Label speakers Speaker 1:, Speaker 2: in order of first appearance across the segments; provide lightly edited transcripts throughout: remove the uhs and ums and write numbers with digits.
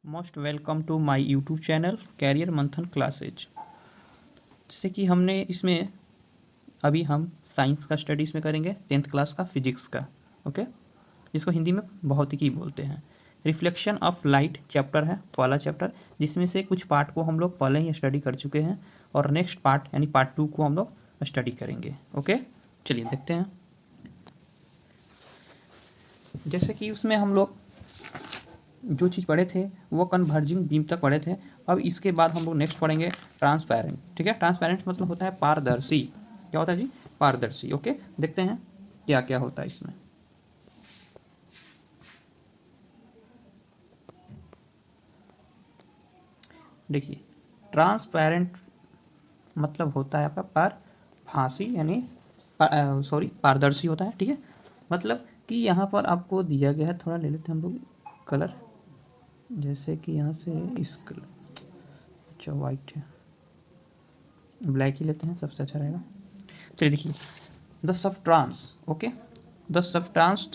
Speaker 1: Most welcome to my YouTube channel career Manthan classes. जैसे कि हमने इसमें अभी हम साइंस का स्टडी इसमें करेंगे, 10th क्लास का फिजिक्स का। ओके, जिसको हिंदी में भौतिकी बोलते हैं। रिफ्लेक्शन ऑफ लाइट चैप्टर है पहला चैप्टर, जिसमें से कुछ पार्ट को हम लोग पहले ही स्टडी कर चुके हैं और नेक्स्ट पार्ट यानी पार्ट 2 को हम लोग स्टडी करेंगे। ओके, चलिए देखते हैं। जैसे कि उसमें हम लोग जो चीज़ पढ़े थे वो कन्वर्जिंग बीम तक पढ़े थे। अब इसके बाद हम लोग नेक्स्ट पढ़ेंगे ट्रांसपेरेंट। ठीक है, ट्रांसपेरेंट मतलब होता है पारदर्शी। क्या होता है जी? पारदर्शी। ओके, देखते हैं क्या क्या होता है इसमें। देखिए, ट्रांसपेरेंट मतलब होता है आपका पारभासी यानी पारदर्शी होता है। ठीक है, मतलब कि यहाँ पर आपको दिया गया है, थोड़ा ले लेते हैं हम लोग कलर, जैसे कि यहाँ से इस कलर, अच्छा वाइट है, ब्लैक ही लेते हैं, सबसे अच्छा रहेगा। चलिए देखिए, the substance. Okay, the substance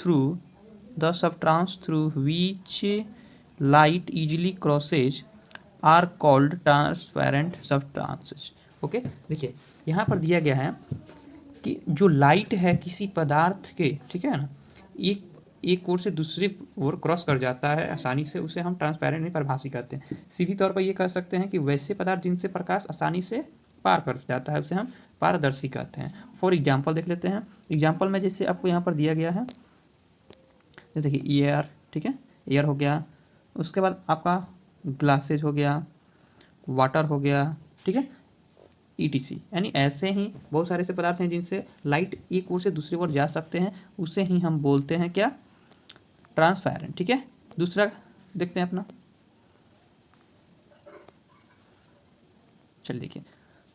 Speaker 1: through which light easily crosses are called transparent substances. Okay, देखिए यहाँ पर दिया गया है कि जो लाइट है किसी पदार्थ के, ठीक है ना, एक ओर से दूसरी ओर क्रॉस कर जाता है आसानी से, उसे हम ट्रांसपेरेंट में परिभाषित करते हैं। सीधी तौर पर ये कह सकते हैं कि वैसे पदार्थ जिनसे प्रकाश आसानी से पार कर जाता है उसे हम पारदर्शी कहते हैं। फॉर एग्जाम्पल देख लेते हैं। एग्जाम्पल में जैसे आपको यहाँ पर दिया गया है, जैसे देखिए एयर, ठीक है, एयर हो गया, उसके बाद आपका ग्लासेज हो गया, वाटर हो गया, ठीक है, ETC। यानी ऐसे ही बहुत सारे ऐसे पदार्थ हैं जिनसे लाइट एक ओर से दूसरी ओर जा सकते हैं, उसे ही हम बोलते हैं क्या? ट्रांसपेरेंट। ठीक है, दूसरा देखते हैं अपना। चलिए देखिए,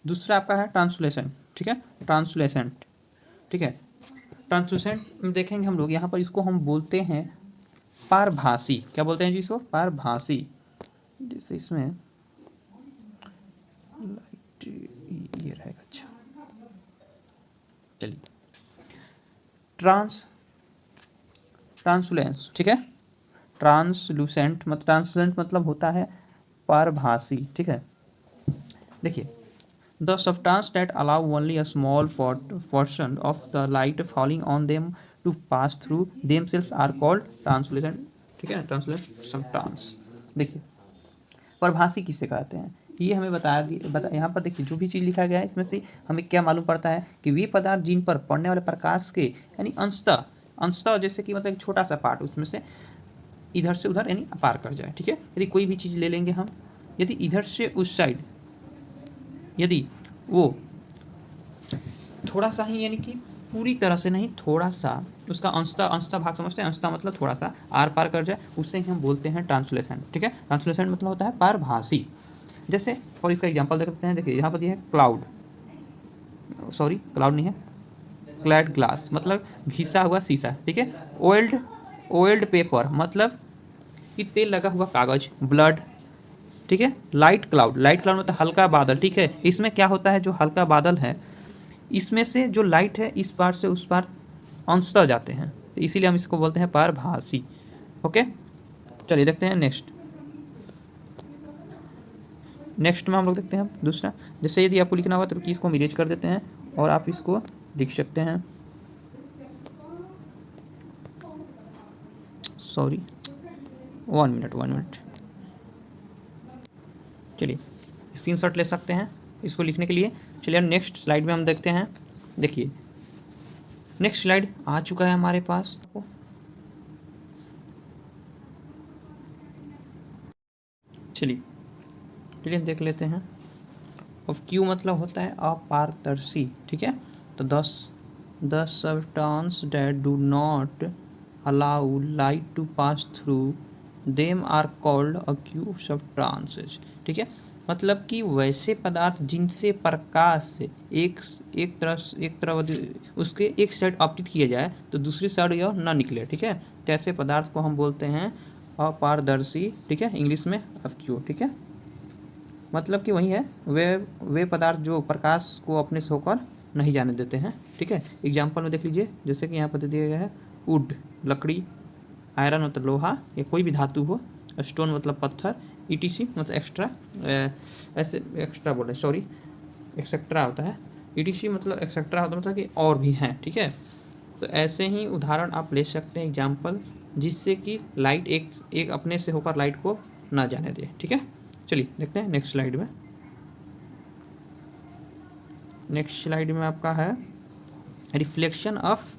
Speaker 1: दूसरा आपका है ट्रांसलेशन। ठीक है, ट्रांसलेसेंट। ठीक है, ट्रांसलेसेंट देखेंगे हम लोग, यहाँ पर इसको हम बोलते हैं पारभासी। क्या बोलते हैं जी इसको? पारभासी। जैसे इसमें लाइट ये रहेगा, अच्छा चलिए, ट्रांसलुसेंस। ठीक है, ट्रांसलुसेंट मतलब होता है पारभासी। ठीक है, देखिए, the substance that allow only a small portion of the light falling on them to pass through themselves are called translucent। ठीक है, ट्रांसलेंट substance। देखिए, प्रभासी किसे कहते हैं ये हमें बता यहाँ पर देखिए, जो भी चीज़ लिखा गया है इसमें से हमें क्या मालूम पड़ता है कि वे पदार्थ जिन पर पड़ने वाले प्रकाश के यानी अंशतः जैसे कि मतलब एक छोटा सा पार्ट उसमें से इधर से उधर यानी पार कर जाए। ठीक है, यदि कोई भी चीज़ ले लेंगे हम, यदि इधर से उस साइड यदि वो थोड़ा सा ही यानी कि पूरी तरह से नहीं, थोड़ा सा उसका अंशतः भाग समझते हैं, अंशतः मतलब थोड़ा सा आर पार कर जाए, उससे ही हम बोलते हैं ट्रांसलेशन। ठीक है, ट्रांसलेशन मतलब होता है पारभासी। जैसे और इसका एग्जांपल देख सकते हैं। देखिए यहाँ पर दिया है क्लाउड नहीं है, क्लैड ग्लास मतलब घिसा हुआ शीशा। ठीक है, ओल्ड पेपर मतलब कि तेल लगा हुआ कागज, ब्लड। ठीक है, लाइट क्लाउड मतलब हल्का बादल। ठीक है, इसमें क्या होता है, जो हल्का बादल है इसमें से जो लाइट है इस पार से उस पार अंशतः जाते हैं, तो इसीलिए हम इसको बोलते हैं पारभासी। ओके, चलिए देखते हैं नेक्स्ट में हम लोग देखते हैं दूसरा। जैसे यदि आपको लिखना होगा तो इसको हम इरेज कर देते हैं और आप इसको लिख सकते हैं। Sorry, 1 minute. चलिए स्क्रीनशॉट ले सकते हैं इसको लिखने के लिए। चलिए नेक्स्ट स्लाइड में हम देखते हैं। देखिए नेक्स्ट स्लाइड आ चुका है हमारे पास। चलिए देख लेते हैं। अब क्यू मतलब होता है अपारदर्शी। ठीक है, तो the substance that do not allow light to pass through them are called acute substances. ठीक है, मतलब कि वैसे पदार्थ जिनसे प्रकाश से एक तरफ उसके एक साइड आपतित किया जाए तो दूसरी साइड यह न निकले। ठीक है, तो ऐसे पदार्थ को हम बोलते हैं अपारदर्शी। ठीक है, इंग्लिश में अक्यूट। ठीक है, मतलब कि वही है, वे पदार्थ जो प्रकाश को अपने से होकर नहीं जाने देते हैं। ठीक है, एग्जाम्पल में देख लीजिए, जैसे कि यहाँ पर दिया गया है वुड लकड़ी, आयरन मतलब लोहा या कोई भी धातु हो, स्टोन मतलब पत्थर, ईटीसी मतलब एक्स्ट्रा, ऐसे एक्स्ट्रा बोले सॉरी, एक्सेट्रा होता है, ईटीसी मतलब एक्सेट्रा होता है मतलब कि और भी हैं, ठीक है। तो ऐसे ही उदाहरण आप ले सकते हैं एग्जाम्पल, जिससे कि लाइट एक एक अपने से होकर लाइट को ना जाने दे, ठीक है। चलिए देखते हैं नेक्स्ट स्लाइड में। नेक्स्ट स्लाइड में आपका है रिफ्लेक्शन ऑफ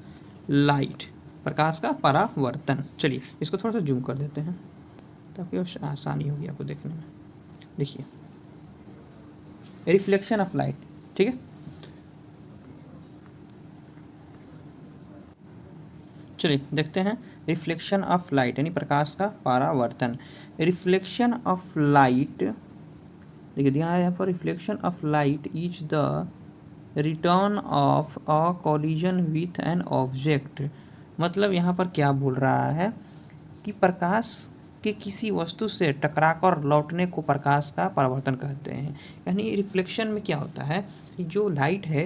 Speaker 1: लाइट, प्रकाश का परावर्तन। चलिए इसको थोड़ा सा जूम कर देते हैं ताकि आसानी होगी आपको देखने में। देखिए रिफ्लेक्शन ऑफ लाइट, ठीक है। चलिए देखते हैं रिफ्लेक्शन ऑफ लाइट यानी प्रकाश का परावर्तन। रिफ्लेक्शन ऑफ लाइट, देखिए दिया है यहाँ पर, reflection of light is the return of a collision with an object. मतलब यहाँ पर क्या बोल रहा है कि प्रकाश के किसी वस्तु से टकराकर लौटने को प्रकाश का परावर्तन कहते हैं। यानी रिफ्लेक्शन में क्या होता है कि जो लाइट है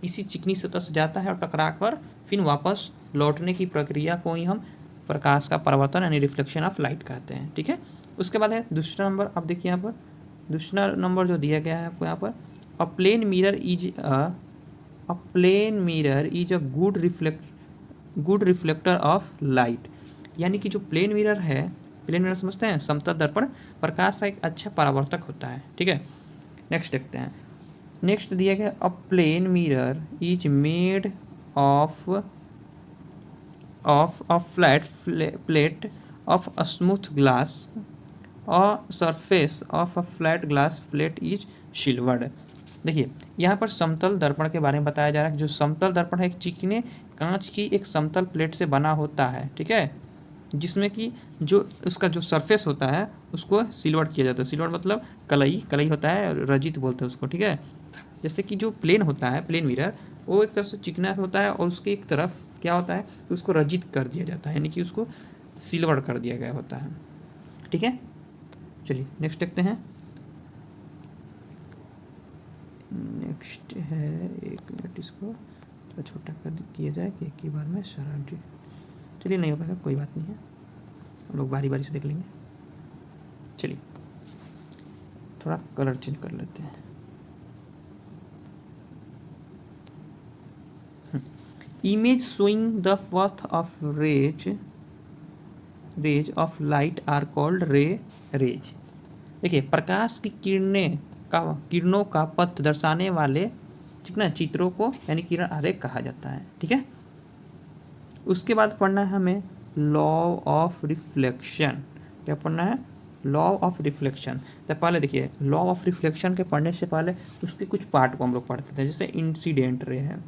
Speaker 1: किसी चिकनी सतह से जाता है और टकराकर फिर वापस लौटने की प्रक्रिया को ही हम प्रकाश का परावर्तन यानी रिफ्लेक्शन ऑफ लाइट कहते हैं, ठीक है। उसके बाद है दूसरा नंबर, आप देखिए यहाँ पर दूसरा नंबर जो दिया गया है आपको यहाँ पर, a plane mirror is a good reflector of light. यानी कि जो प्लेन मिरर है, प्लेन मिरर समझते हैं, समतल दर्पण, प्रकाश का एक अच्छा परावर्तक होता है, ठीक है। नेक्स्ट देखते हैं। नेक्स्ट दिया गया, a plane mirror is made of a flat plate of a smooth glass, a surface of a flat glass plate is silvered. देखिए यहाँ पर समतल दर्पण के बारे में बताया जा रहा है। जो समतल दर्पण है एक चिकने कांच की एक समतल प्लेट से बना होता है, ठीक है, जिसमें कि जो उसका जो सरफेस होता है उसको सिल्वर्ड किया जाता है। सिल्वर्ड मतलब कलई, कलई होता है, रजित बोलते हैं उसको, ठीक है। जैसे कि जो प्लेन होता है, प्लेन मिरर, वो एक तरह से चिकना होता है और उसके एक तरफ क्या होता है, उसको रजित कर दिया जाता है, यानी कि उसको सिल्वर कर दिया गया होता है, ठीक है। चलिए नेक्स्ट देखते हैं। नेक्स्ट है, एक मिनट इसको थोड़ा छोटा कर किया जाए कि एक ही बार में सारा। चलिए नहीं हो पाएगा, कोई बात नहीं है, हम लोग बारी बारी से देख लेंगे। चलिए थोड़ा कलर चेंज कर लेते हैं। Image showing the path of rays of light are called rays. देखिए प्रकाश की किरणों का पथ दर्शाने वाले ठीक ना चित्रों को यानी किरण आरेख कहा जाता है, ठीक है। उसके बाद पढ़ना है हमें लॉ ऑफ रिफ्लेक्शन। क्या पढ़ना है? Law of reflection. तो पहले देखिए लॉ ऑफ रिफ्लेक्शन के पढ़ने से पहले उसके कुछ पार्ट को हम लोग पढ़ते थे। जैसे इंसिडेंट रे है,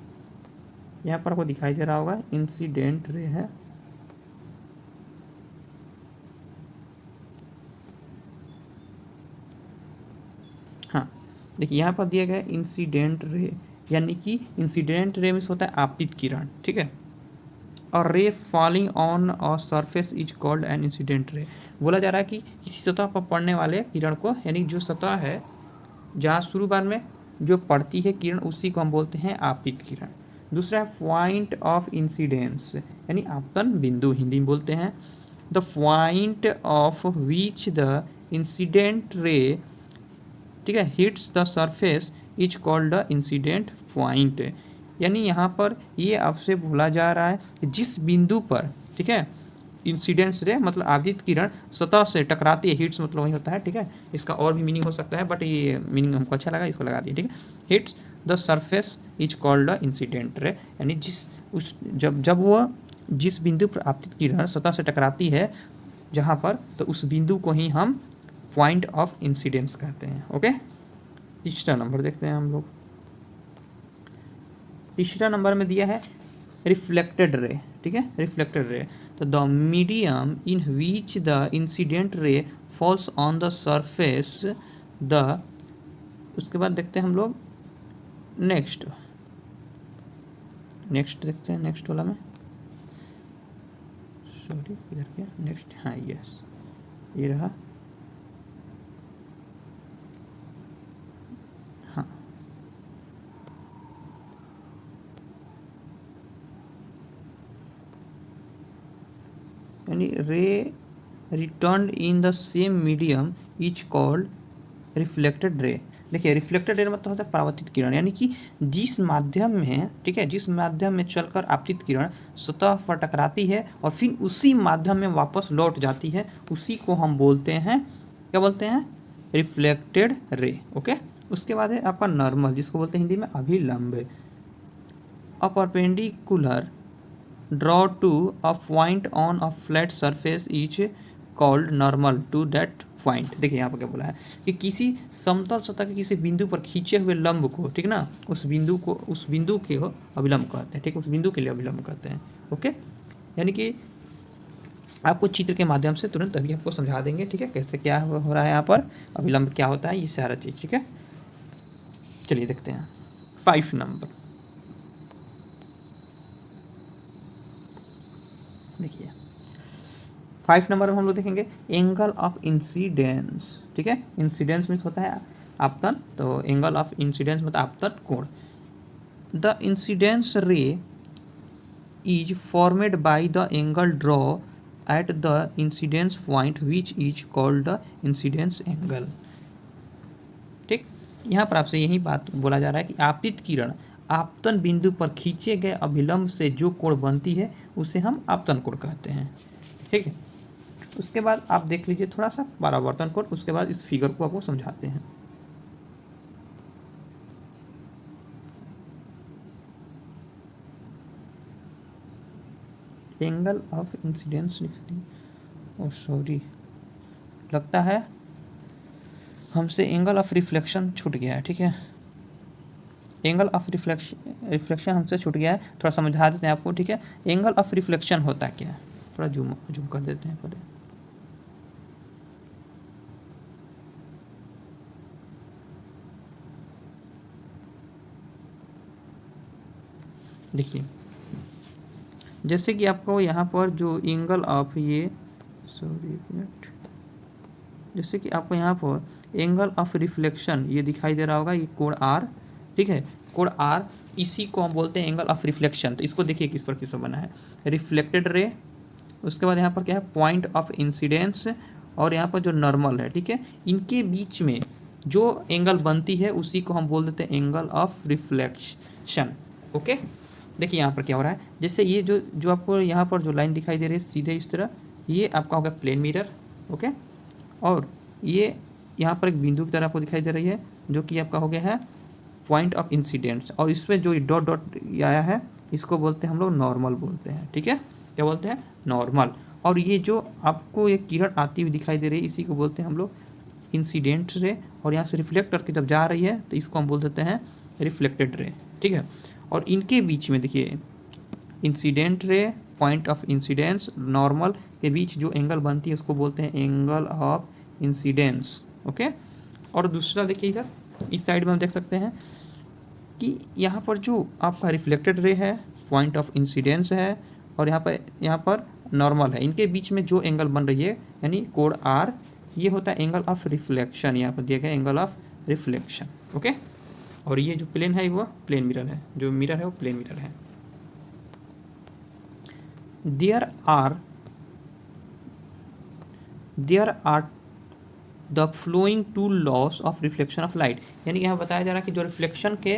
Speaker 1: यहाँ पर आपको दिखाई दे रहा होगा इंसिडेंट रे है, हाँ देखिए यहाँ पर दिया गया इंसिडेंट रे, यानी कि इंसिडेंट रे में होता है आपतित किरण, ठीक है। और रे falling on a surface is called an incident ray. बोला जा रहा है कि किसी सतह पर पड़ने वाले किरण को, यानी जो सतह है जहाँ शुरू बार में जो पड़ती है किरण उसी को हम बोलते हैं आपतित किरण। दूसरा है पॉइंट ऑफ इंसिडेंस, यानी आपतन बिंदु हिंदी में बोलते हैं। The point of which the incident ray, ठीक है, hits the surface is called the incident point. यानी यहाँ पर ये आपसे बोला जा रहा है कि जिस बिंदु पर, ठीक है, इंसिडेंस रे मतलब आपतित किरण सतह से टकराती है, हिट्स मतलब वही होता है, ठीक है। इसका और भी मीनिंग हो सकता है बट ये मीनिंग हमको अच्छा लगा, इसको लगा दिए, ठीक है। Hits the surface is called the incident ray, यानी जब वो जिस बिंदु पर आपतित किरण सतह से टकराती है जहाँ पर, तो उस बिंदु को ही हम पॉइंट ऑफ इंसिडेंस कहते हैं, ओके। तीसरा नंबर देखते हैं हम लोग। तीसरा नंबर में दिया है रिफ्लेक्टेड रे, ठीक है, रिफ्लेक्टेड रे। तो the medium in which the incident ray falls on the surface the, उसके बाद देखते हैं हम लोग नेक्स्ट देखते हैं नेक्स्ट वाला में, सॉरी इधर क्या नेक्स्ट, हाँ यस ये रहा, हाँ यानी रे return in the same medium is called reflected ray. देखिए रिफ्लेक्टेड रे मतलब होता है परावर्तित किरण, यानी कि जिस माध्यम में, ठीक है, जिस माध्यम में चलकर आपतित किरण सतह पर टकराती है और फिर उसी माध्यम में वापस लौट जाती है, उसी को हम बोलते हैं, क्या बोलते हैं, रिफ्लेक्टेड रे। ओके, उसके बाद है आपका नॉर्मल, जिसको बोलते हैं हिंदी में अभिलंब। A perpendicular draw to a point on a flat surface is called normal to that point. देखिए यहाँ पर क्या बोला है कि किसी समतल सतह के किसी बिंदु पर खींचे हुए लंब को, ठीक ना, उस बिंदु के हो अभिलंब कहते हैं, ठीक, उस बिंदु के लिए अभिलंब कहते हैं। ओके, यानी कि आपको चित्र के माध्यम से तुरंत अभी आपको समझा देंगे, ठीक है, कैसे क्या हो रहा है यहाँ पर, अभिलंब क्या होता है, ये सारा चीज़, ठीक है। चलिए देखते हैं 5 नंबर। देखिए 5 नंबर में हम लोग देखेंगे एंगल ऑफ इंसिडेंस। ठीक है, इंसिडेंस मीन्स होता है आपतन, तो एंगल ऑफ इंसिडेंस मतलब आपतन कोण। द इंसिडेंस रे is formed by the angle draw at the incidence point which is called the incidence angle. ठीक, यहाँ पर आपसे यही बात बोला जा रहा है कि आपतित किरण आपतन बिंदु पर खींचे गए अभिलंब से जो कोण बनती है उसे हम आपतन कोण कहते हैं। ठीक है, उसके बाद आप देख लीजिए थोड़ा सा परावर्तन कोण, उसके बाद इस फिगर को आपको समझाते हैं। एंगल ऑफ इंसिडेंस और सॉरी, लगता है हमसे एंगल ऑफ रिफ्लेक्शन छूट गया है। ठीक है, एंगल ऑफ रिफ्लेक्शन हमसे छूट गया है, थोड़ा समझा देते हैं आपको। ठीक है, एंगल ऑफ रिफ्लेक्शन होता क्या है, थोड़ा जूम कर देते हैं पहले। देखिए जैसे कि आपको यहाँ पर जो एंगल ऑफ ये सॉरी एक मिनट, जैसे कि आपको यहाँ पर एंगल ऑफ रिफ्लेक्शन ये दिखाई दे रहा होगा, ये कोण आर। ठीक है, कोण आर, इसी को हम बोलते हैं एंगल ऑफ रिफ्लेक्शन। तो इसको देखिए किस पर किस पर बना है, रिफ्लेक्टेड रे, उसके बाद यहाँ पर क्या है पॉइंट ऑफ इंसिडेंस, और यहाँ पर जो नॉर्मल है। ठीक है, इनके बीच में जो एंगल बनती है उसी को हम बोल देते हैं एंगल ऑफ रिफ्लेक्शन। ओके, देखिए यहाँ पर क्या हो रहा है, जैसे ये जो आपको यहाँ पर जो लाइन दिखाई दे रही है सीधे इस तरह, ये आपका होगा प्लेन मिरर। ओके, और ये यहाँ पर एक बिंदु की तरह आपको दिखाई दे रही है जो कि आपका हो गया है पॉइंट ऑफ इंसिडेंस, और इसमें जो डॉट डॉट आया है इसको बोलते हैं हम लोग नॉर्मल बोलते हैं। ठीक है, क्या बोलते हैं, नॉर्मल। और ये जो आपको एक किरण आती हुई दिखाई दे रही है इसी को बोलते हैं हम लोग इंसिडेंट रे, और यहाँ से रिफ्लेक्ट करके जब जा रही है तो इसको हम बोल देते हैं रिफ्लेक्टेड रे। ठीक है, और इनके बीच में देखिए incident ray, point of incidence, normal के बीच जो एंगल बनती है उसको बोलते हैं एंगल ऑफ इंसिडेंस। ओके, और दूसरा देखिए इधर इस साइड में हम देख सकते हैं कि यहाँ पर जो आपका रिफ्लेक्टेड रे है, पॉइंट ऑफ इंसिडेंस है, और यहाँ पर नॉर्मल है, इनके बीच में जो एंगल बन रही है यानी कोण आर, ये होता है एंगल ऑफ रिफ्लेक्शन। यहाँ पर दिया गया एंगल ऑफ रिफ्लेक्शन। ओके, और ये जो प्लेन है वो प्लेन मिरर है, जो मिरर है वो प्लेन मिरर है। There are the flowing two laws of reflection of light, यानी यहाँ बताया जा रहा है कि जो रिफ्लेक्शन के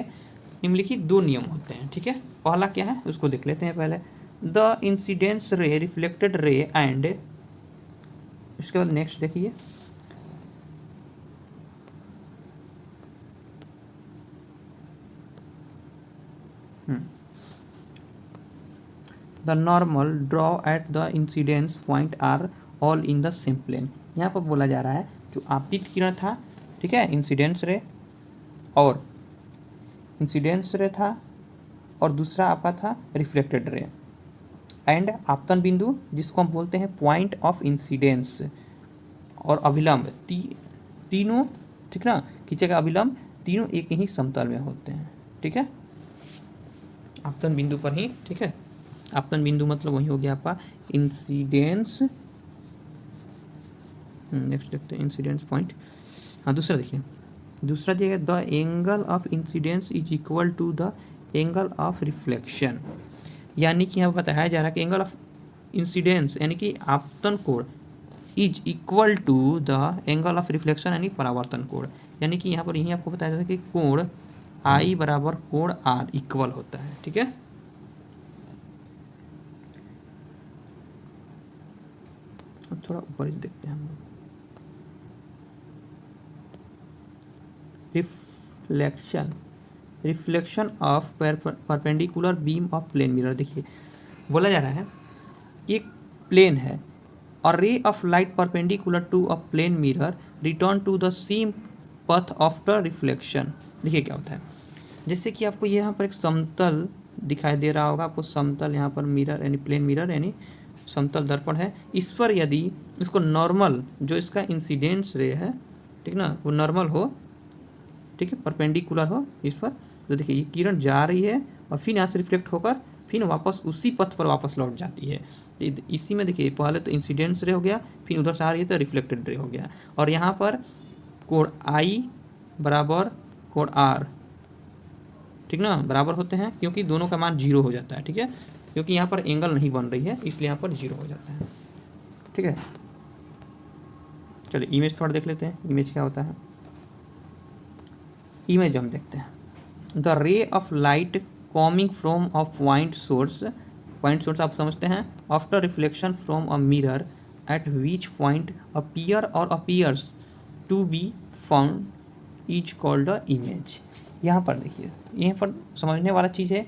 Speaker 1: निम्नलिखित 2 नियम होते हैं। ठीक है, पहला क्या है उसको देख लेते हैं पहले, the incidence ray, reflected ray and, इसके बाद नेक्स्ट देखिए the normal draw at the incidence point are all in the same plane. यहाँ पर बोला जा रहा है जो आपतित किरण था, ठीक है, इंसिडेंस रे था, और दूसरा आपका था रिफ्लेक्टेड रे, एंड आपतन बिंदु जिसको हम बोलते हैं पॉइंट ऑफ इंसिडेंस, और अभिलंब, तीनों, ठीक ना, खींचे गए अभिलंब तीनों एक ही समतल में होते हैं। ठीक है, आपतन बिंदु पर ही। ठीक है, आपतन बिंदु मतलब वही हो गया आपका इंसिडेंस। नेक्स्ट देखते हैं इंसिडेंस पॉइंट। हाँ, दूसरा देखिए, दूसरा दिया गया the angle of incidence is equal to the angle of reflection, यानी कि यहाँ बताया जा रहा है कि एंगल ऑफ इंसिडेंस यानी कि आपतन कोण is equal to the angle of reflection यानी परावर्तन कोण। यानी कि यहाँ पर यही आपको बताया जाता है कि कोण आई बराबर कोण आर इक्वल होता है। ठीक है, अब थोड़ा ऊपर देखते हैं हम लोग। Reflection of perpendicular beam of plane mirror. देखिए बोला जा रहा है एक प्लेन है और ray of light perpendicular to a plane mirror return to the same path after reflection. देखिए क्या होता है, जैसे कि आपको यहाँ पर एक समतल दिखाई दे रहा होगा, आपको समतल यहाँ पर मिरर यानी प्लेन मिरर यानी समतल दर्पण है। इस पर यदि इसको नॉर्मल जो इसका इंसिडेंस रे है, ठीक ना, वो नॉर्मल हो, ठीक है, परपेंडिकुलर हो इस पर, तो देखिए ये किरण जा रही है और फिर यहाँ से रिफ्लेक्ट होकर फिर वापस उसी पथ पर वापस लौट जाती है। इसी में देखिए पहले तो इंसिडेंस रे हो गया, फिर उधर से आ रही है तो रिफ्लेक्टेड रे हो गया। और यहाँ पर कोण आई बराबर कोण आर, ठीक ना, बराबर होते हैं क्योंकि दोनों का मान 0 हो जाता है। ठीक है, क्योंकि यहाँ पर एंगल नहीं बन रही है इसलिए यहाँ पर 0 हो जाता है। ठीक है, चलिए इमेज थोड़ा देख लेते हैं, इमेज क्या होता है। इमेज हम देखते हैं, the ray of light coming from a point source आप समझते हैं, after reflection from a mirror at which point appear और appears to be found is called a image. यहाँ पर देखिए, यहाँ पर समझने वाला चीज़ है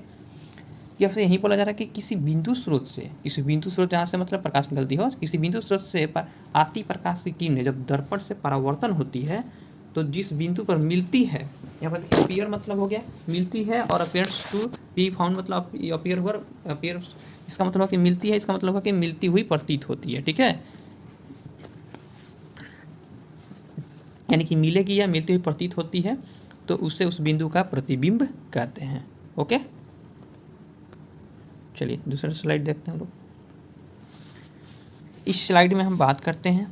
Speaker 1: कि आपसे यही बोला जा रहा है कि किसी बिंदु स्रोत यहाँ से मतलब प्रकाश निकलती हो, किसी बिंदु स्रोत से आती प्रकाश की किरणें जब दर्पण से परावर्तन होती है तो जिस बिंदु पर मिलती है, यहाँ पर अपीयर मतलब हो गया मिलती है, और अपीयर्स टू बी फाउंड मतलब अपीयर इसका मतलब है कि मिलती है, इसका मतलब है कि मिलती हुई प्रतीत होती है। ठीक है, यानी कि मिलेगी या मिलती हुई प्रतीत होती है तो उसे उस बिंदु का प्रतिबिंब कहते हैं। ओके, चलिए दूसरा स्लाइड देखते हैं हम लोग। इस स्लाइड में हम बात करते हैं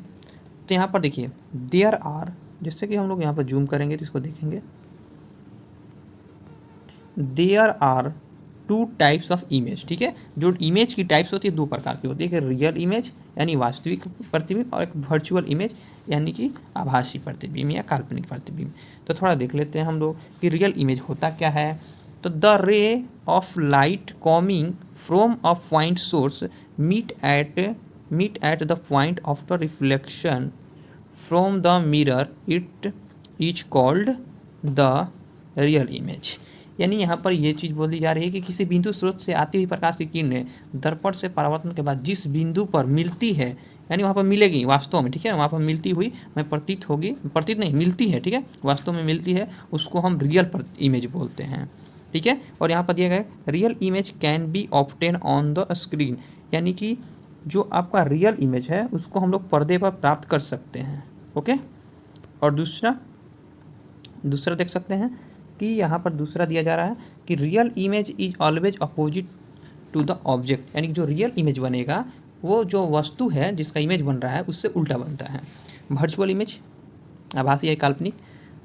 Speaker 1: तो यहाँ पर देखिए देयर आर, जैसे कि हम लोग यहाँ पर जूम करेंगे तो इसको देखेंगे, there are 2 types of image. ठीक है, जो इमेज की टाइप्स होती है 2 प्रकार की होती है, कि रियल इमेज यानी वास्तविक प्रतिबिंब और एक वर्चुअल इमेज यानी कि आभासी प्रतिबिंब या काल्पनिक प्रतिबिंब। तो थोड़ा देख लेते हैं हम लोग कि रियल इमेज होता क्या है। तो the ray of light coming from a point source meet at the point of the reflection from the mirror it is called the real image. यानी यहाँ पर ये चीज़ बोली जा रही है कि किसी बिंदु स्रोत से आती हुई प्रकाश की किरणें दर्पण से परावर्तन के बाद जिस बिंदु पर मिलती है, यानी वहाँ पर मिलेगी वास्तव में, ठीक है, वहाँ पर मिलती हुई में प्रतीत होगी, प्रतीत नहीं मिलती है, ठीक है, वास्तव में मिलती है, उसको हम रियल इमेज बोलते हैं। ठीक है, और यहाँ पर दिया गया real image can be obtain on the screen, यानी कि जो आपका रियल इमेज है उसको हम लोग पर्दे पर प्राप्त कर सकते हैं। ओके, और दूसरा देख सकते हैं कि यहाँ पर दूसरा दिया जा रहा है कि real image is always opposite to the object, यानी कि जो रियल इमेज बनेगा वो जो वस्तु है जिसका इमेज बन रहा है उससे उल्टा बनता है। वर्चुअल इमेज आभासी या काल्पनिक,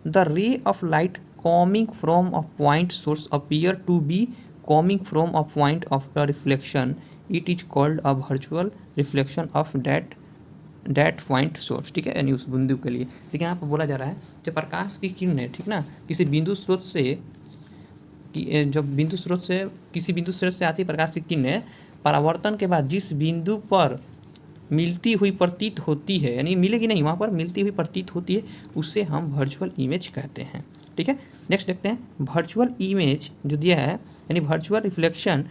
Speaker 1: the ray of light coming from a point source appear to be coming from a point of the reflection, it is called a virtual reflection of that point source. ठीक है, यानी उस बिंदु के लिए। ठीक है, यहाँ पर बोला जा रहा है जब प्रकाश की किरणें, ठीक ना, किसी बिंदु स्रोत से किसी बिंदु स्रोत से आती प्रकाश की किरणें परावर्तन के बाद जिस बिंदु पर मिलती हुई प्रतीत होती है, यानी मिलेगी नहीं, वहाँ पर मिलती हुई प्रतीत होती है, उसे हम वर्चुअल इमेज कहते हैं। ठीक है, नेक्स्ट देखते हैं वर्चुअल इमेज जो दिया है, यानी virtual reflection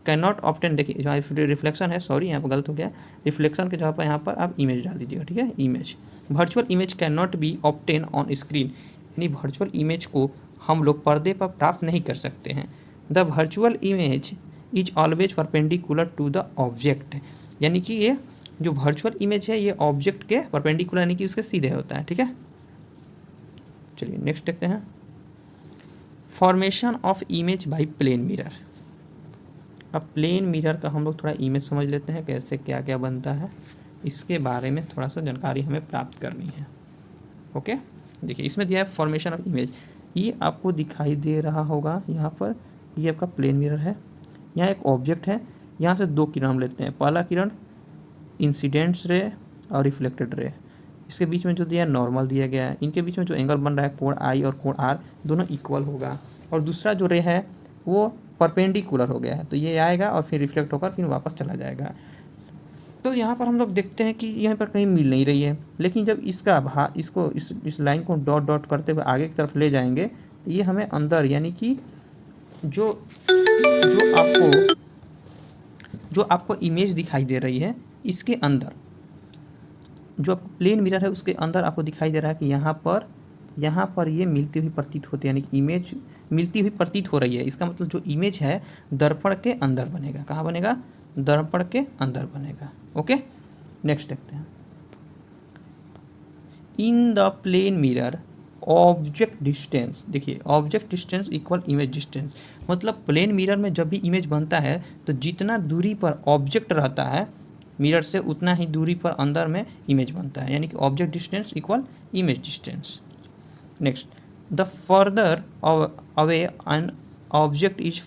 Speaker 1: can not obtain. देखिए जहाँ रिफ्लेक्शन है, सॉरी यहाँ पर गलत हो गया, रिफ्लेक्शन के जगह पर यहाँ पर आप इमेज डाल दीजिएगा। ठीक है, image, virtual image can not be obtain on screen, यानी वर्चुअल इमेज को हम लोग पर्दे पर प्राप्त नहीं कर सकते हैं। The virtual image is always perpendicular to the object, यानी कि ये जो वर्चुअल इमेज है ये ऑब्जेक्ट के परपेंडिकुलर यानी कि उसके सीधे होता है। ठीक है, चलिए नेक्स्ट देखते हैं formation of image by plane mirror. अब प्लेन मिरर का हम लोग थोड़ा इमेज समझ लेते हैं, कैसे क्या क्या बनता है, इसके बारे में थोड़ा सा जानकारी हमें प्राप्त करनी है। ओके, देखिए इसमें दिया है फॉर्मेशन ऑफ इमेज, ये आपको दिखाई दे रहा होगा यहाँ पर, ये आपका प्लेन मिरर है, यहाँ एक ऑब्जेक्ट है, यहाँ से 2 किरण हम लेते हैं, पहला किरण इंसिडेंट्स रे और रिफ्लेक्टेड रे। इसके बीच में जो दिया नॉर्मल दिया गया है, इनके बीच में जो एंगल बन रहा है कोण आई और कोण आर दोनों इक्वल होगा, और दूसरा जो रे है वो परपेंडिकुलर हो गया है, तो ये आएगा और फिर रिफ्लेक्ट होकर फिर वापस चला जाएगा। तो यहाँ पर हम लोग देखते हैं कि यहाँ पर कहीं मिल नहीं रही है, लेकिन जब इसका इसको इस लाइन को डॉट डॉट करते हुए आगे की तरफ ले जाएंगे तो ये हमें अंदर यानी कि जो जो आपको इमेज दिखाई दे रही है इसके अंदर, जो आपको प्लेन मिरर है उसके अंदर आपको दिखाई दे रहा है कि यहाँ पर ये मिलती हुई प्रतीत होती है, यानी कि इमेज मिलती हुई प्रतीत हो रही है। इसका मतलब जो इमेज है दर्पण के अंदर बनेगा। कहाँ बनेगा? दर्पण के अंदर बनेगा। ओके, नेक्स्ट देखते हैं। In the plane mirror object distance, देखिए object distance equal image distance, मतलब प्लेन मिरर में जब भी इमेज बनता है तो जितना दूरी पर ऑब्जेक्ट रहता है मिरर से उतना ही दूरी पर अंदर में इमेज बनता है, यानी कि object distance equal image distance. Next, the further away an object is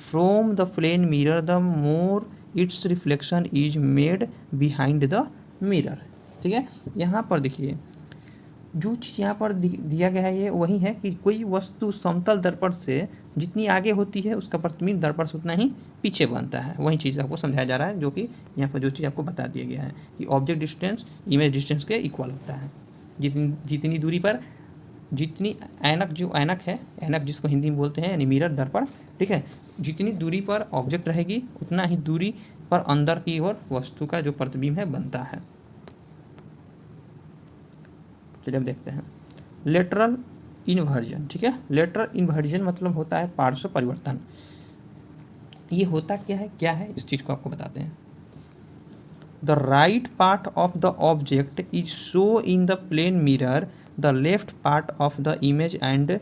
Speaker 1: from the plane mirror the more its reflection is made behind the mirror. ठीक है, यहाँ पर देखिए जो चीज़ यहाँ पर दिया गया है ये वही है कि कोई वस्तु समतल दर्पण से जितनी आगे होती है उसका प्रतिबिंब दर्पण से उतना ही पीछे बनता है। वही चीज़ आपको समझाया जा रहा है, जो कि यहाँ पर जो चीज़ आपको बता दिया गया है कि ऑब्जेक्ट डिस्टेंस इमेज डिस्टेंस के इक्वल होता है। जितनी दूरी पर जितनी ऐनक, जो ऐनक है, ऐनक जिसको हिंदी में बोलते हैं यानी मिरर दर्पण, ठीक है, जितनी दूरी पर ऑब्जेक्ट रहेगी उतना ही दूरी पर अंदर की ओर वस्तु का जो प्रतिबिंब है बनता है। चलिए अब देखते हैं लेटरल इन्वर्जन। ठीक है, लेटरल इन्वर्जन मतलब होता है पार्श्व परिवर्तन। ये होता क्या है इस चीज़ को आपको बताते हैं। The right part of the object is show in the plane mirror the left part of the image and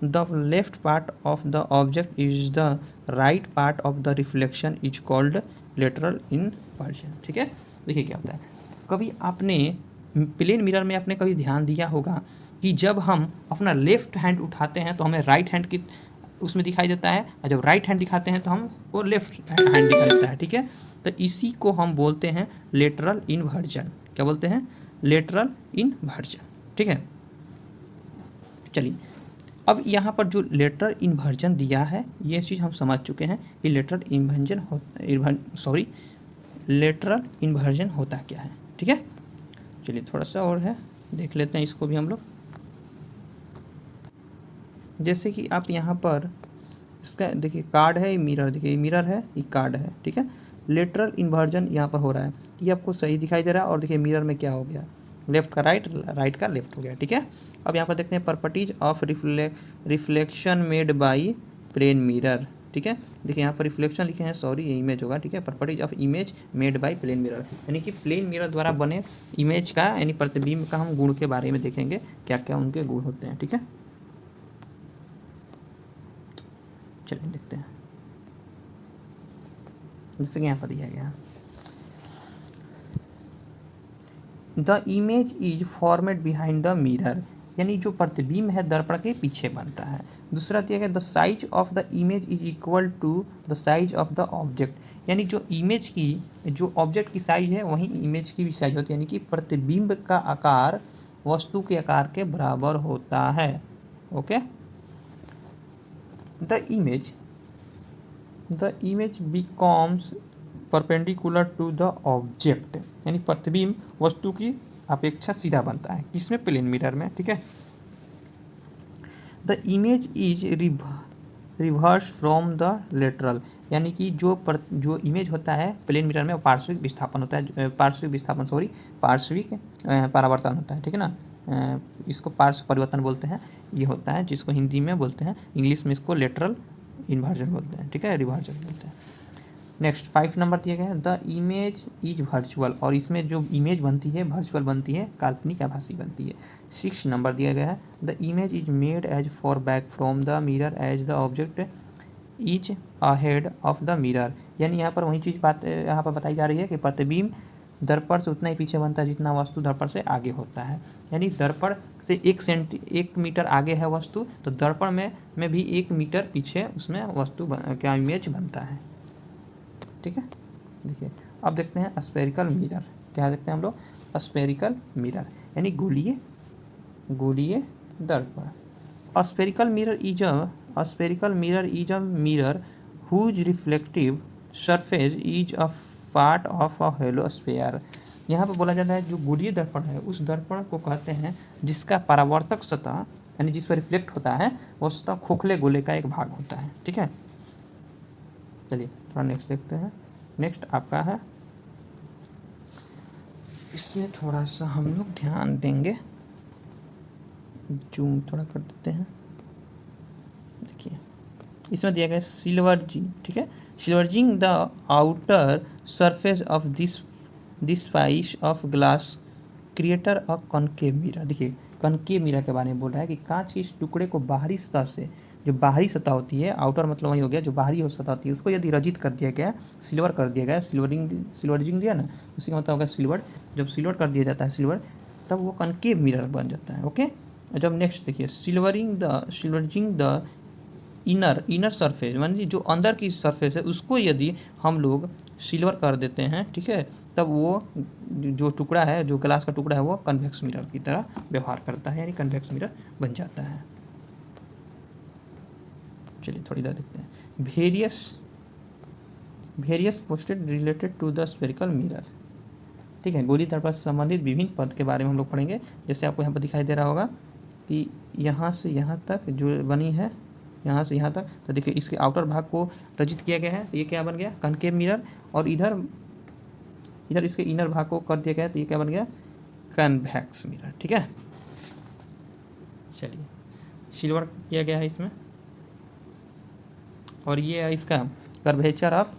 Speaker 1: the left part of the object is the right part of the reflection is called lateral inversion. ठीक है, देखिए क्या होता है, कभी आपने plane mirror में आपने कभी ध्यान दिया होगा कि जब हम अपना लेफ्ट हैंड उठाते हैं तो हमें राइट हैंड की उसमें दिखाई देता है, और जब राइट हैंड दिखाते हैं तो हम वो लेफ्ट हैंड दिखाई देता है। ठीक है, तो इसी को हम बोलते हैं लेटरल इन्वर्जन। क्या बोलते हैं? Lateral inversion. ठीक है, चलिए अब यहाँ पर जो लेटरल इन्वर्जन दिया है ये चीज़ हम समझ चुके हैं कि लेटरल इन्वर्जन होता क्या है। ठीक है, चलिए थोड़ा सा और है देख लेते हैं इसको भी हम लोग। जैसे कि आप यहाँ पर इसका देखिए कार्ड है, मिरर, देखिए मिरर है, ये कार्ड है। ठीक है, लेटरल इन्वर्जन यहाँ पर हो रहा है, ये आपको सही दिखाई दे रहा है, और देखिए मिरर में क्या हो गया, लेफ्ट का राइट, राइट का लेफ्ट हो गया। ठीक है, अब यहाँ पर देखते हैं properties of reflection made by plane mirror. ठीक है, देखिए यहाँ पर रिफ्लेक्शन लिखे हैं, सॉरी ये इमेज होगा। ठीक है, properties of image made by plane mirror, यानी कि प्लेन मिरर द्वारा बने इमेज का यानी प्रतिबिंब का हम गुण के बारे में देखेंगे, क्या क्या उनके गुण होते हैं। ठीक है, चलिए देखते हैं। जैसे कि यहाँ पर दिया गया, the image is formed behind the mirror, यानी जो प्रतिबिंब है दर्पण के पीछे बनता है। दूसरा दिया गया, the size of the image is equal to the size of the object, यानी जो इमेज की, जो ऑब्जेक्ट की साइज है वहीं इमेज की भी साइज होती है, यानी कि प्रतिबिंब का आकार वस्तु के आकार के बराबर होता है। Okay, the image becomes perpendicular to the object, यानी प्रतिबिंब वस्तु की अपेक्षा सीधा बनता है, किसमें? प्लेन मिरर में। ठीक है, the image is reverse from the lateral, यानी कि जो इमेज होता है प्लेन मिरर में वो पार्श्विक विस्थापन होता है, पार्श्विक परावर्तन होता है। ठीक है ना, इसको पार्श्व परिवर्तन बोलते हैं, ये होता है जिसको हिंदी में बोलते हैं, इंग्लिश में इसको लेटरल इन्वर्जन बोलते हैं। ठीक है, रिवर्जन बोलते हैं। नेक्स्ट 5 नंबर दिया गया है, द इमेज इज वर्चुअल, और इसमें जो इमेज बनती है वर्चुअल बनती है, काल्पनिक आभासी बनती है। 6 नंबर दिया गया है, the image is made as for back from the mirror as the object is ahead of the mirror, यानी यहाँ पर वही चीज़ बात यहाँ पर बताई जा रही है कि प्रतिबिंब दर्पण से उतना ही पीछे बनता है जितना वस्तु दर्पण से आगे होता है, यानी दर्पण से 1 मीटर आगे है वस्तु तो दर्पण में भी 1 मीटर पीछे उसमें वस्तु क्या इमेज बनता है। ठीक है, देखिए अब देखते हैं स्फेरिकल मिरर। क्या देखते हैं हम लोग? स्फेरिकल मिरर, यानी गोलीय दर्पण। Spherical mirror is a mirror whose reflective surface is a part of a hollow sphere. यहाँ पर बोला जाता है जो गोलीय दर्पण है उस दर्पण को कहते हैं जिसका परावर्तक सतह यानी जिस पर रिफ्लेक्ट होता है वो सतह खोखले गोले का एक भाग होता है। ठीक है, चलिए थोड़ा नेक्स्ट देखते हैं। नेक्स्ट आपका है, इसमें थोड़ा सा हम लोग ध्यान देंगे, जूम थोड़ा कर देते हैं। देखिए इसमें दिया गया सिल्वरजिंग। ठीक है, silvering the outer surface of this piece of glass creator a concave mirror. देखिए कनकेव मिरर के बारे में बोल रहा है कि कांच के इस टुकड़े को बाहरी सतह से, जो बाहरी सतह होती है, आउटर मतलब वही हो गया जो बाहरी सतह होती है, उसको यदि रजित कर दिया गया, सिल्वर कर दिया गया, सिल्वरिंग दिया ना, उसी का मतलब होगा सिल्वर। जब सिल्वर कर दिया जाता है सिल्वर, तब वो कनकेव मिरर बन जाता है। ओके, जब नेक्स्ट देखिए सिल्वरिंग द इनर सरफेस, यानी जो अंदर की सरफेस है उसको यदि हम लोग सिल्वर कर देते हैं, ठीक है, तब वो जो टुकड़ा है, जो ग्लास का टुकड़ा है, वो कन्वेक्स मिरर की तरह व्यवहार करता है, यानी कन्वेक्स मिरर बन जाता है। चलिए थोड़ी देर देखते हैं। Various posted related to the spherical mirror. ठीक है, गोली दर्पण से संबंधित विभिन्न पद के बारे में हम लोग पढ़ेंगे। जैसे आपको यहाँ पर दिखाई दे रहा होगा कि यहाँ से यहाँ तक जो बनी है, यहाँ से यहाँ तक, तो देखिए इसके आउटर भाग को रचित किया गया है, तो ये क्या बन गया, कनकेव मिरर। और इधर इसके इनर भाग को कर दिया गया, तो ये क्या बन गया, कन्वेक्स मिरर। ठीक है, चलिए सिल्वर किया गया है इसमें। और ये है इसका कर्वेचर ऑफ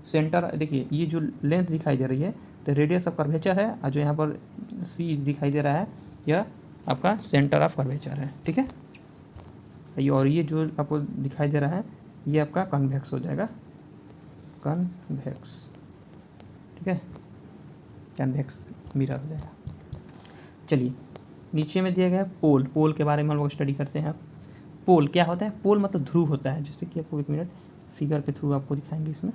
Speaker 1: सेंटर। देखिए ये जो लेंथ दिखाई दे रही है तो रेडियस ऑफ कर्वेचर है, और जो यहाँ पर सी दिखाई दे रहा है यह आपका सेंटर ऑफ कर्वेचर है। ठीक है, और ये जो आपको दिखाई दे रहा है ये आपका कन्वेक्स हो जाएगा, कन्वेक्स। ठीक है, कन्वेक्स मिरर हो जाएगा। चलिए नीचे में दिया गया है पोल के बारे में हम लोग स्टडी करते हैं। पोल क्या होता है, पोल मतलब ध्रुव होता है, जैसे कि आपको एक मिनट फिगर के थ्रू आपको दिखाएंगे। इसमें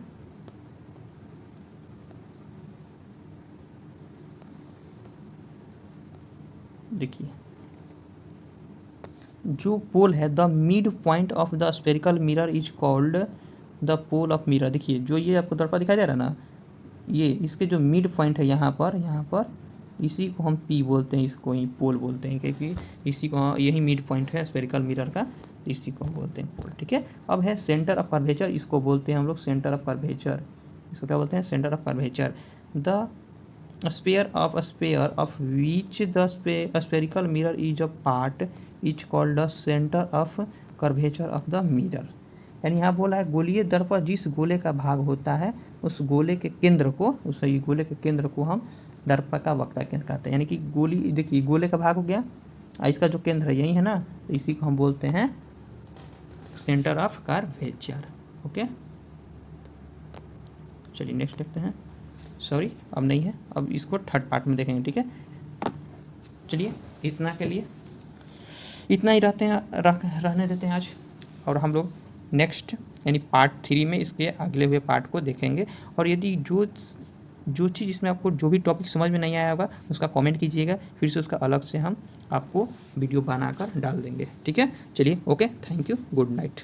Speaker 1: देखिए जो पोल है, the midpoint of the spherical mirror is called the pole of mirror. देखिए जो ये आपको दर्पण दिखाई दे रहा है ना, ये इसके जो मिड पॉइंट है यहाँ पर इसी को हम पी बोलते हैं, इसको ही पोल बोलते हैं, क्योंकि इसी को यही मिड पॉइंट है स्फेरिकल मिरर का, इसी को हम बोलते हैं पोल। ठीक है, अब है सेंटर ऑफ कर्वेचर, इसको बोलते हैं हम लोग सेंटर ऑफ कर्वेचर। इसको क्या बोलते हैं, centre of curvature. The sphere of which the spherical mirror is a part is called the centre of curvature of the mirror. यानी यहाँ बोला है गोलीय दर्पण जिस गोले का भाग होता है उस गोले के केंद्र को हम दर्पण का वक्ता केंद्र कहते हैं। यानी कि गोली, देखिए गोले का भाग हो गया, इसका जो केंद्र है यही है ना, तो इसी को हम बोलते हैं सेंटर ऑफ कर्वेचर। ओके, चलिए नेक्स्ट देखते हैं। सॉरी अब नहीं है, अब इसको थर्ड पार्ट में देखेंगे। ठीक है, चलिए इतना के लिए इतना ही रहने देते हैं आज, और हम लोग नेक्स्ट यानी पार्ट 3 में इसके अगले हुए पार्ट को देखेंगे। और यदि जो चीज़ इसमें आपको जो भी टॉपिक समझ में नहीं आया होगा उसका कमेंट कीजिएगा, फिर से उसका अलग से हम आपको वीडियो बनाकर डाल देंगे। ठीक है, चलिए okay, thank you, good night.